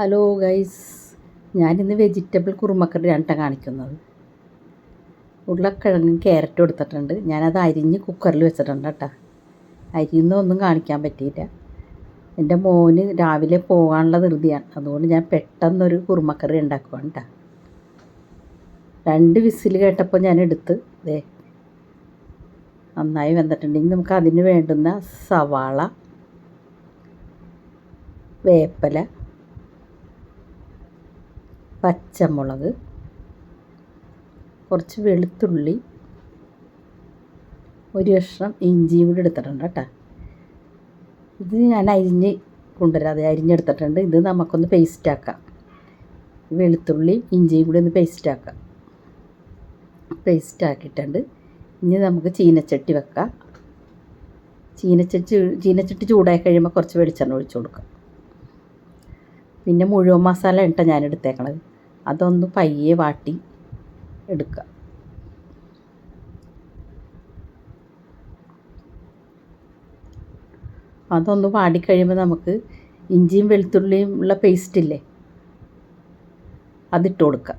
Hello guys, ഞാനിന്ന് vegetable കുറുമക്കറിയാണ് ട്ടോ കാണിക്കുന്നത്. ഉരുളക്കിഴങ്ങും ക്യാരറ്റും എടുത്തിട്ടുണ്ട്. ഞാനത് അരിഞ്ഞ് കുക്കറിൽ വെച്ചിട്ടുണ്ട് കേട്ടോ. അരിയുന്നൊന്നും കാണിക്കാൻ പറ്റിയില്ല. എൻ്റെ മോന് രാവിലെ പോകാനുള്ള ധൃതിയാണ്, അതുകൊണ്ട് ഞാൻ പെട്ടെന്നൊരു കുറുമക്കറി ഉണ്ടാക്കുവാണ് കേട്ടോ. 2 വിസിൽ കേട്ടപ്പോൾ ഞാൻ എടുത്ത് നന്നായി വെന്തിട്ടുണ്ടെങ്കിൽ നമുക്ക് അതിന് വേണ്ടുന്ന സവാള, വേപ്പില, പച്ചമുളക്, കുറച്ച് വെളുത്തുള്ളി, ഒരു കഷ്ണം ഇഞ്ചിയും കൂടി എടുത്തിട്ടുണ്ട് കേട്ടോ. ഇത് ഞാൻ അരിഞ്ഞ് കൊണ്ടുവരാതെ അരിഞ്ഞെടുത്തിട്ടുണ്ട്. ഇത് നമുക്കൊന്ന് പേസ്റ്റാക്കാം. വെളുത്തുള്ളി ഇഞ്ചിയും കൂടി ഒന്ന് പേസ്റ്റാക്കിയിട്ടുണ്ട്. ഇനി നമുക്ക് ചീനച്ചട്ടി വെക്കാം. ചീനച്ചട്ടി ചൂടായി കഴിയുമ്പോൾ കുറച്ച് വെളിച്ചെണ്ണ ഒഴിച്ചു കൊടുക്കാം. പിന്നെ മുഴുവൻ മസാല ഇട്ട ഞാൻ എടുത്തേക്കണത്, അതൊന്ന് പയ്യെ വാട്ടി എടുക്കുക. അതൊന്ന് വാടിക്കഴിയുമ്പോൾ നമുക്ക് ഇഞ്ചിയും വെളുത്തുള്ളിയും ഉള്ള പേസ്റ്റില്ലേ, അതിട്ട് കൊടുക്കുക.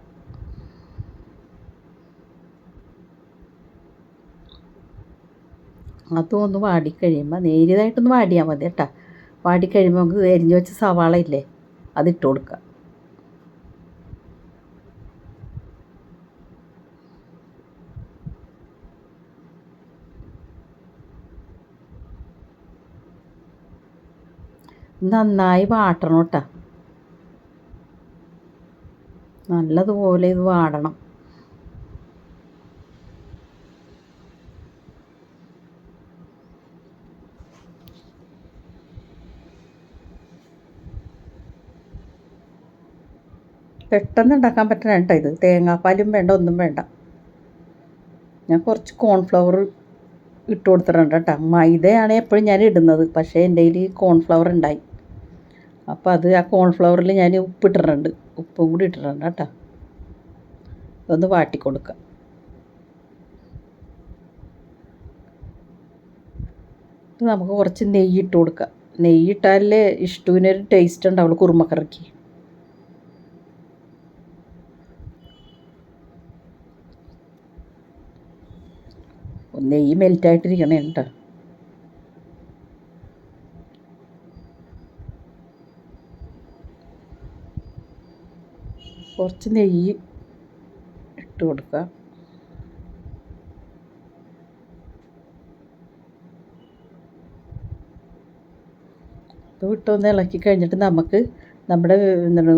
അതും ഒന്ന് വാടിക്കഴിയുമ്പോൾ നേരിയതായിട്ടൊന്ന് വാടിയാൽ മതി കേട്ടോ. വാടിക്കഴിയുമ്പോൾ നമുക്ക് എരിഞ്ഞ് വെച്ച സവാള ഇല്ലേ, അതിട്ട് കൊടുക്കുക. നന്നായി വാട്ടണം കേട്ടോ. നല്ലതുപോലെ ഇത് വാടണം. പെട്ടെന്ന് ഉണ്ടാക്കാൻ പറ്റണ കേട്ടോ ഇത്. തേങ്ങാപ്പാലും വേണ്ട, ഒന്നും വേണ്ട. ഞാൻ കുറച്ച് കോൺഫ്ലവർ ഇട്ട് കൊടുത്തിട്ടുണ്ട് കേട്ടോ. മൈദയാണ് എപ്പോഴും ഞാൻ ഇടുന്നത്, പക്ഷേ എൻ്റെ കയ്യിൽ കോൺഫ്ലവർ ഉണ്ടായി. അപ്പോൾ ആ കോൺഫ്ലവറിൽ ഞാൻ ഉപ്പിട്ടിട്ടുണ്ട്, ഉപ്പും കൂടി ഇട്ടിട്ടുണ്ട് കേട്ടോ. ഒന്ന് വാട്ടി കൊടുക്കുക. നമുക്ക് കുറച്ച് നെയ്യ് ഇട്ട് കൊടുക്കുക. നെയ്യിട്ടാലേ ഇഷ്ടൂനൊരു ടേസ്റ്റ് ഉണ്ടാവുള്ളൂ കുറുമക്കറിക്ക്. നെയ്യ് മെൽറ്റായിട്ടിരിക്കണേ കേട്ടോ. കുറച്ച് നെയ്യ് ഇട്ട് കൊടുക്കുക. അത് വിട്ടൊന്ന് ഇളക്കി കഴിഞ്ഞിട്ട് നമുക്ക് നമ്മുടെ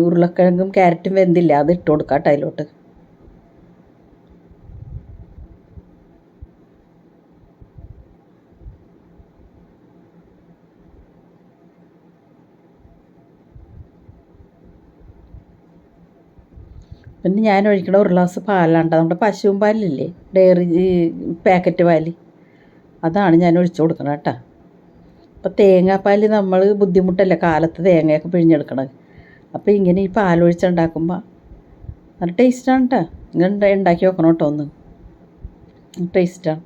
ഉരുളക്കിഴങ്ങും ക്യാരറ്റും വെന്തില്ല, അത് ഇട്ട് കൊടുക്കാം കേട്ടോ അതിലോട്ട്. പിന്നെ ഞാൻ ഒഴിക്കണ 1 ഗ്ലാസ് പാലാണ്. നമ്മുടെ പശുവും പാലില്ലേ, ഡയറി പാക്കറ്റ് പാല്, അതാണ് ഞാൻ ഒഴിച്ചു കൊടുക്കണം കേട്ടോ. അപ്പോൾ തേങ്ങാപ്പാൽ നമ്മൾ ബുദ്ധിമുട്ടല്ലേ കാലത്ത് തേങ്ങയൊക്കെ പിഴിഞ്ഞെടുക്കണത്. അപ്പോൾ ഇങ്ങനെ ഈ പാലൊഴിച്ചുണ്ടാക്കുമ്പോൾ നല്ല ടേസ്റ്റാണ് കേട്ടോ. ഇങ്ങനെ ഉണ്ടാക്കി വെക്കണം കേട്ടോ, ഒന്ന് ടേസ്റ്റാണ്.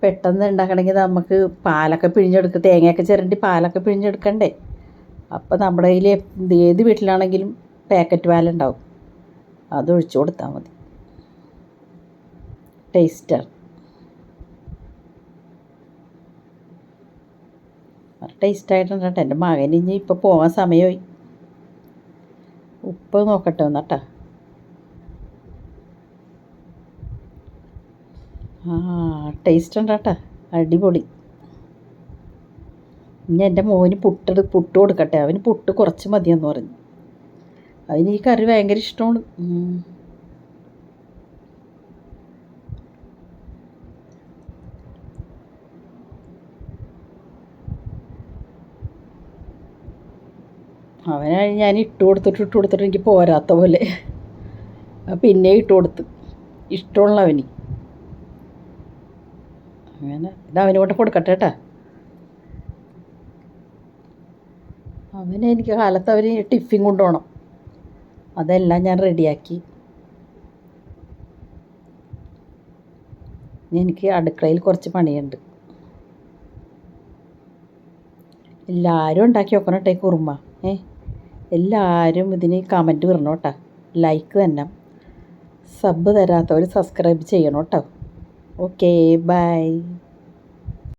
പെട്ടെന്ന് ഉണ്ടാക്കണമെങ്കിൽ നമുക്ക് പാലൊക്കെ പിഴിഞ്ഞെടുക്കുക, തേങ്ങയൊക്കെ ചിരണ്ടി പാലൊക്കെ പിഴിഞ്ഞെടുക്കണ്ടേ. അപ്പോൾ നമ്മുടെ കയ്യിൽ ഏത് വീട്ടിലാണെങ്കിലും പാക്കറ്റ് പാലുണ്ടാവും, അത് ഒഴിച്ചു കൊടുത്താൽ മതി. ടേസ്റ്റാണ്, ടേസ്റ്റായിട്ടുണ്ട് കേട്ടോ. എൻ്റെ മകന് ഇനി ഇപ്പോൾ പോകാൻ സമയമായി. ഉപ്പ് നോക്കട്ടെ ഒന്ന് കേട്ടോ. ടേസ്റ്റ് ഉണ്ട് കേട്ടോ, അടിപൊളി. ഇനി എൻ്റെ മോന് പുട്ട് കൊടുക്കട്ടെ. അവന് പുട്ട് കുറച്ച് മതിയെന്ന് പറഞ്ഞു. അതിന് ഈ കറി ഭയങ്കര ഇഷ്ടമാണ്. അവനെ ഞാൻ ഇട്ട് കൊടുത്തിട്ട് എനിക്ക് പോരാത്ത പോലെ പിന്നെ ഇട്ട് കൊടുത്ത്. ഇഷ്ടമുള്ള അവന് അങ്ങനെ ഇതവന് കൊണ്ട് കൊടുക്കട്ടെ കേട്ടോ. എനിക്ക് കാലത്ത് അവർ ടിഫിൻ കൊണ്ടുപോകണം, അതെല്ലാം ഞാൻ റെഡിയാക്കി. എനിക്ക് അടുക്കളയിൽ കുറച്ച് പണിയുണ്ട്. എല്ലാവരും ഉണ്ടാക്കി നോക്കണം കേട്ടോ ഈ കുറുമ. എല്ലാവരും ഇതിന് കമൻറ്റ് വരണം കേട്ടോ, ലൈക്ക് തന്നെ. സബ് തരാത്തവർ സബ്സ്ക്രൈബ് ചെയ്യണം കേട്ടോ. Okay, by.